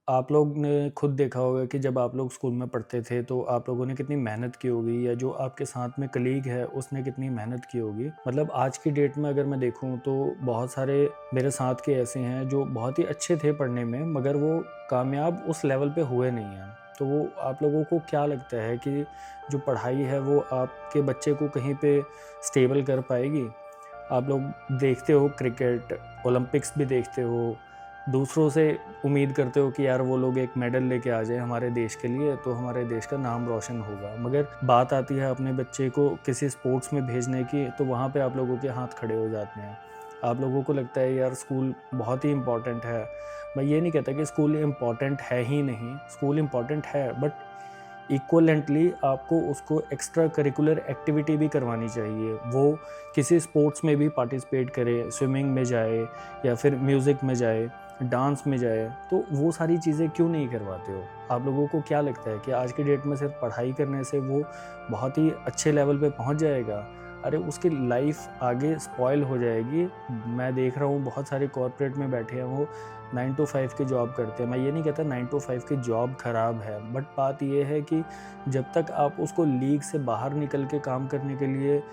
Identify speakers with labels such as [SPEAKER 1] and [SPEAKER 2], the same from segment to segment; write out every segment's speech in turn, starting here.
[SPEAKER 1] आप लोग ने खुद देखा होगा कि जब आप लोग स्कूल में पढ़ते थे तो आप लोगों ने कितनी मेहनत की होगी या जो आपके साथ में कलीग है उसने कितनी मेहनत की होगी। मतलब आज की डेट में अगर मैं देखूं तो बहुत सारे मेरे साथ के ऐसे हैं जो बहुत ही अच्छे थे पढ़ने में मगर वो कामयाब उस लेवल पे हुए नहीं हैं। तो वो आप लोगों को क्या लगता है कि जो पढ़ाई है वो आपके बच्चे को कहीं पे स्टेबल कर पाएगी? आप लोग देखते हो क्रिकेट, ओलंपिक्स भी देखते हो, दूसरों से उम्मीद करते हो कि यार वो लोग एक मेडल लेके आ जाए हमारे देश के लिए तो हमारे देश का नाम रोशन होगा। मगर बात आती है अपने बच्चे को किसी स्पोर्ट्स में भेजने की तो वहाँ पे आप लोगों के हाथ खड़े हो जाते हैं। आप लोगों को लगता है यार स्कूल बहुत ही इम्पोर्टेंट है। मैं ये नहीं कहता कि स्कूल इम्पोर्टेंट है ही नहीं, स्कूल इम्पोर्टेंट है बट इक्वलेंटली आपको उसको एक्स्ट्रा करिकुलर एक्टिविटी भी करवानी चाहिए। वो किसी स्पोर्ट्स में भी पार्टिसिपेट करे, स्विमिंग में जाए या फिर म्यूज़िक में जाए, डांस में जाए, तो वो सारी चीज़ें क्यों नहीं करवाते हो? आप लोगों को क्या लगता है कि आज की डेट में सिर्फ पढ़ाई करने से वो बहुत ही अच्छे लेवल पे पहुंच जाएगा? अरे उसकी लाइफ आगे स्पॉइल हो जाएगी। मैं देख रहा हूँ बहुत सारे कॉर्पोरेट में बैठे हैं, वो 9 टू 5 की जॉब करते हैं। मैं ये नहीं कहता 9 टू 5 की जॉब ख़राब है, बट बात ये है कि जब तक आप उसको लीग से बाहर निकल के काम करने के लिए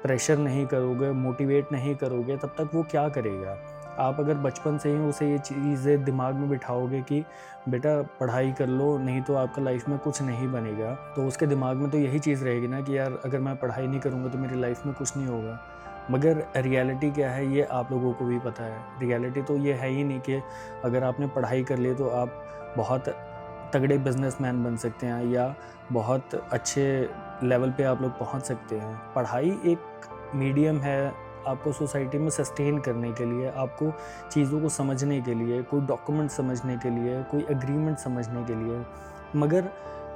[SPEAKER 1] प्रेशर नहीं करोगे, मोटिवेट नहीं करोगे, तब तक वो क्या करेगा? आप अगर बचपन से ही उसे ये चीज़ें दिमाग में बिठाओगे कि बेटा पढ़ाई कर लो, नहीं तो आपका लाइफ में कुछ नहीं बनेगा, तो उसके दिमाग में तो यही चीज़ रहेगी ना कि यार अगर मैं पढ़ाई नहीं करूँगा तो मेरी लाइफ में कुछ नहीं होगा। मगर रियलिटी क्या है ये आप लोगों को भी पता है। रियलिटी तो ये है ही नहीं कि अगर आपने पढ़ाई कर ली तो आप बहुत तगड़े बिजनेसमैन बन सकते हैं या बहुत अच्छे लेवल पे आप लोग पहुंच सकते हैं। पढ़ाई एक मीडियम है आपको सोसाइटी में सस्टेन करने के लिए, आपको चीज़ों को समझने के लिए, कोई डॉक्यूमेंट समझने के लिए, कोई एग्रीमेंट समझने के लिए। मगर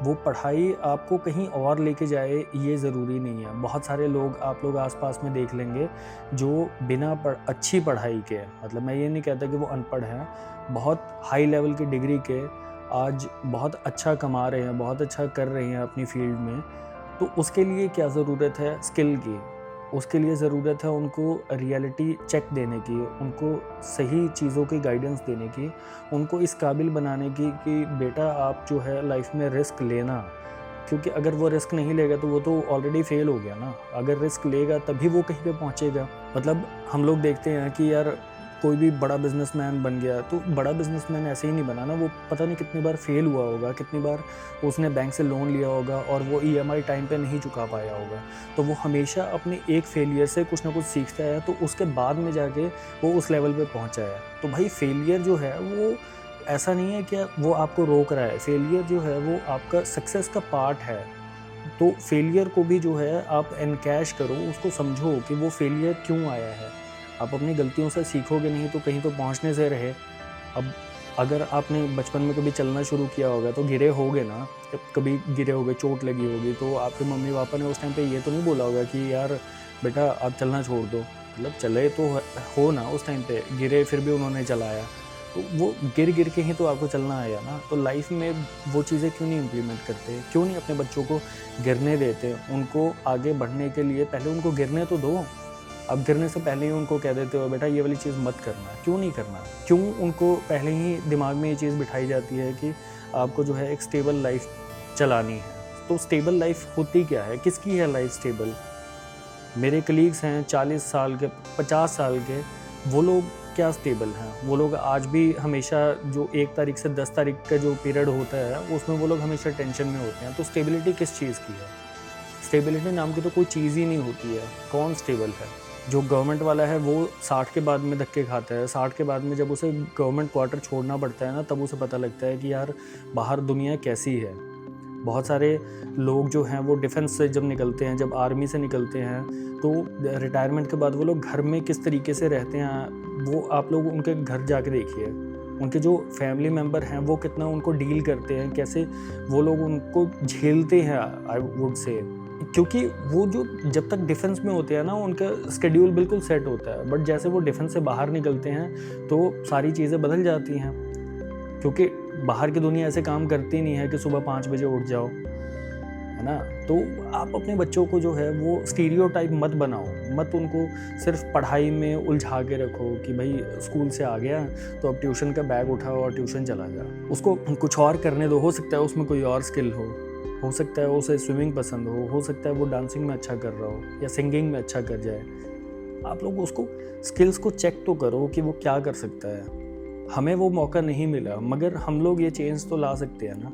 [SPEAKER 1] वो पढ़ाई आपको कहीं और लेके जाए ये ज़रूरी नहीं है। बहुत सारे लोग आप लोग आस-पास में देख लेंगे जो बिना अच्छी पढ़ाई के, मतलब मैं ये नहीं कहता कि वो अनपढ़ हैं, बहुत हाई लेवल की डिग्री के आज बहुत अच्छा कमा रहे हैं, बहुत अच्छा कर रहे हैं अपनी फ़ील्ड में। तो उसके लिए क्या ज़रूरत है? स्किल की। उसके लिए ज़रूरत है उनको रियलिटी चेक देने की, उनको सही चीज़ों की गाइडेंस देने की, उनको इस काबिल बनाने की कि बेटा आप जो है लाइफ में रिस्क लेना। क्योंकि अगर वो रिस्क नहीं लेगा तो वो तो ऑलरेडी फेल हो गया ना। अगर रिस्क लेगा तभी वो कहीं पे पहुँचेगा। मतलब हम लोग देखते हैं कि यार कोई भी बड़ा बिज़नेसमैन बन गया, तो बड़ा बिज़नेसमैन ऐसे ही नहीं बना ना, वो पता नहीं कितनी बार फेल हुआ होगा, कितनी बार उसने बैंक से लोन लिया होगा और वो ईएमआई टाइम पे नहीं चुका पाया होगा। तो वो हमेशा अपने एक फेलियर से कुछ ना कुछ सीखता है, तो उसके बाद में जाके वो उस लेवल पे पहुँचा है। तो भाई फेलियर जो है वो ऐसा नहीं है कि वो आपको रोक रहा है, फेलियर जो है वो आपका सक्सेस का पार्ट है। तो फेलियर को भी जो है आप एनकैश करो, उसको समझो कि वो फेलियर क्यों आया है। आप अपनी गलतियों से सीखोगे नहीं तो कहीं तो पहुँचने से रहे। अब अगर आपने बचपन में कभी चलना शुरू किया होगा तो गिरे होगे ना, जब कभी गिरे होगे, चोट लगी होगी, तो आपके मम्मी-पापा ने उस टाइम पे ये तो नहीं बोला होगा कि यार बेटा अब चलना छोड़ दो। मतलब चले तो हो ना उस टाइम पे, गिरे फिर भी उन्होंने चलाया। तो वो गिर-गिर के ही तो आपको चलना आया ना। तो लाइफ में वो चीज़ें क्यों नहीं इम्प्लीमेंट करते? क्यों नहीं अपने बच्चों को गिरने देते? उनको आगे बढ़ने के लिए पहले उनको गिरने तो दो। अब गिरने से पहले ही उनको कह देते हो बेटा ये वाली चीज़ मत करना, क्यों नहीं करना? क्यों उनको पहले ही दिमाग में ये चीज़ बिठाई जाती है कि आपको जो है एक स्टेबल लाइफ़ चलानी है। तो स्टेबल लाइफ़ होती क्या है? किसकी है लाइफ़ स्टेबल? मेरे कलीग्स हैं 40 साल के, 50 साल के, वो लोग क्या स्टेबल हैं? वो लोग आज भी हमेशा जो 1 तारीख से 10 तारीख का जो पीरियड होता है, उसमें वो लोग हमेशा टेंशन में होते हैं। तो स्टेबिलिटी किस चीज़ की है? स्टेबिलिटी नाम की तो कोई चीज़ ही नहीं होती है। कौन स्टेबल है? जो गवर्नमेंट वाला है वो 60 के बाद में धक्के खाता है। 60 के बाद में जब उसे गवर्नमेंट क्वार्टर छोड़ना पड़ता है ना, तब उसे पता लगता है कि यार बाहर दुनिया कैसी है। बहुत सारे लोग जो हैं वो डिफेंस से जब निकलते हैं, जब आर्मी से निकलते हैं, तो रिटायरमेंट के बाद वो लोग घर में किस तरीके से रहते हैं, वो आप लोग उनके घर जाके देखिए। उनके जो फैमिली मेंबर हैं वो कितना उनको डील करते हैं, कैसे वो लोग उनको झेलते हैं, आई वुड से। क्योंकि वो जो जब तक डिफेंस में होते हैं ना, उनका शेड्यूल बिल्कुल सेट होता है, बट जैसे वो डिफेंस से बाहर निकलते हैं तो सारी चीज़ें बदल जाती हैं। क्योंकि बाहर की दुनिया ऐसे काम करती नहीं है कि सुबह 5 बजे उठ जाओ, है ना? तो आप अपने बच्चों को जो है वो स्टीरियोटाइप मत बनाओ, मत उनको सिर्फ पढ़ाई में उलझा के रखो कि भाई स्कूल से आ गया तो अब ट्यूशन का बैग उठाओ और ट्यूशन चला जा। उसको कुछ और करने दो, हो सकता है उसमें कोई और स्किल हो सकता है उसे स्विमिंग पसंद हो सकता है वो डांसिंग में अच्छा कर रहा हो या सिंगिंग में अच्छा कर जाए। आप लोग उसको स्किल्स को चेक तो करो कि वो क्या कर सकता है। हमें वो मौका नहीं मिला, मगर हम लोग ये चेंज तो ला सकते हैं ना।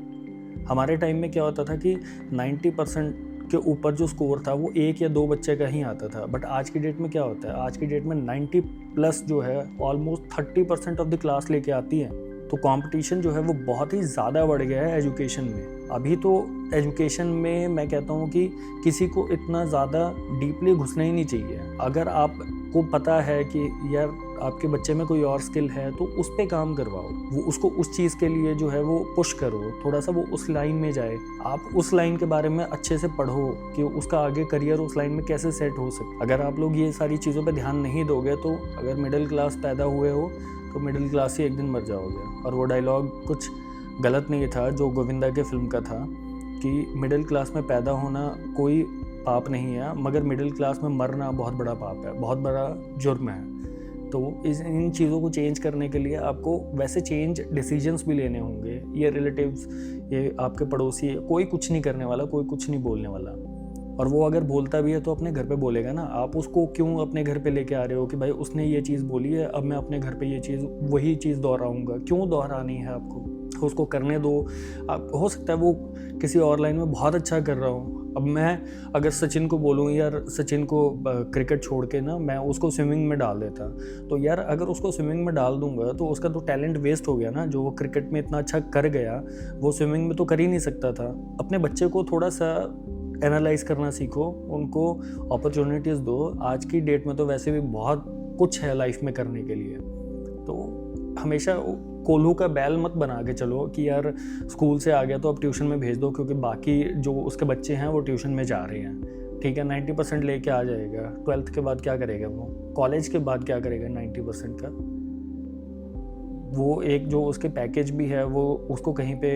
[SPEAKER 1] हमारे टाइम में क्या होता था कि 90% के ऊपर जो स्कोर था वो 1 या 2 बच्चे का ही आता था, बट आज की डेट में क्या होता है, आज की डेट में 90 प्लस जो है ऑलमोस्ट 30% ऑफ द क्लास लेके आती है। तो कंपटीशन जो है वो बहुत ही ज़्यादा बढ़ गया है एजुकेशन में। अभी तो एजुकेशन में मैं कहता हूँ कि किसी को इतना ज़्यादा डीपली घुसना ही नहीं चाहिए। अगर आपको पता है कि यार आपके बच्चे में कोई और स्किल है तो उस पे काम करवाओ, वो उसको उस चीज़ के लिए जो है वो पुश करो, थोड़ा सा वो उस लाइन में जाए। आप उस लाइन के बारे में अच्छे से पढ़ो कि उसका आगे करियर उस लाइन में कैसे सेट हो सकता। अगर आप लोग ये सारी चीज़ों पे ध्यान नहीं दोगे तो अगर मिडिल क्लास पैदा हुए हो तो मिडिल क्लास ही एक दिन मर जाओगे। और वो डायलॉग कुछ गलत नहीं था जो गोविंदा के फिल्म का था कि मिडिल क्लास में पैदा होना कोई पाप नहीं है, मगर मिडिल क्लास में मरना बहुत बड़ा पाप है, बहुत बड़ा जुर्म है। तो इन चीज़ों को चेंज करने के लिए आपको वैसे चेंज डिसीजंस भी लेने होंगे। ये रिलेटिव्स, ये आपके पड़ोसी, कोई कुछ नहीं करने वाला, कोई कुछ नहीं बोलने वाला। और वो अगर बोलता भी है तो अपने घर पे बोलेगा ना। आप उसको क्यों अपने घर पे लेके आ रहे हो कि भाई उसने ये चीज़ बोली है, अब मैं अपने घर पे ये चीज़ वही चीज़ दोहराऊंगा? क्यों दोहरानी है आपको? उसको करने दो। आप हो सकता है वो किसी और लाइन में बहुत अच्छा कर रहा हूँ। अब मैं अगर सचिन को बोलूँ यार सचिन को क्रिकेट छोड़ के ना मैं उसको स्विमिंग में डाल देता, तो यार अगर उसको स्विमिंग में डाल दूंगा तो उसका तो टैलेंट वेस्ट हो गया ना। जो वो क्रिकेट में इतना अच्छा कर गया वो स्विमिंग में तो कर ही नहीं सकता था। अपने बच्चे को थोड़ा सा एनालाइज करना सीखो, उनको अपॉर्चुनिटीज़ दो। आज की डेट में तो वैसे भी बहुत कुछ है लाइफ में करने के लिए। तो हमेशा कोल्हू का बैल मत बना के चलो कि यार स्कूल से आ गया तो अब ट्यूशन में भेज दो, क्योंकि बाकी जो उसके बच्चे हैं वो ट्यूशन में जा रहे हैं। ठीक है 90% लेके आ जाएगा, 12th के बाद क्या करेगा वो, कॉलेज के बाद क्या करेगा 90% का? वो एक जो उसके पैकेज भी है वो उसको कहीं पे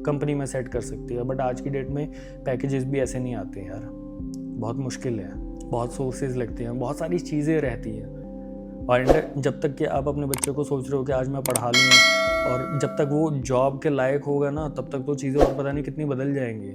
[SPEAKER 1] कंपनी में सेट कर सकती है, बट आज की डेट में पैकेजेस भी ऐसे नहीं आते यार, बहुत मुश्किल है, बहुत सोर्सेज लगते हैं, बहुत सारी चीज़ें रहती हैं। और जब तक कि आप अपने बच्चे को सोच रहे हो कि आज मैं पढ़ा लूँ, और जब तक वो जॉब के लायक होगा ना तब तक तो चीज़ें और पता नहीं कितनी बदल जाएंगी।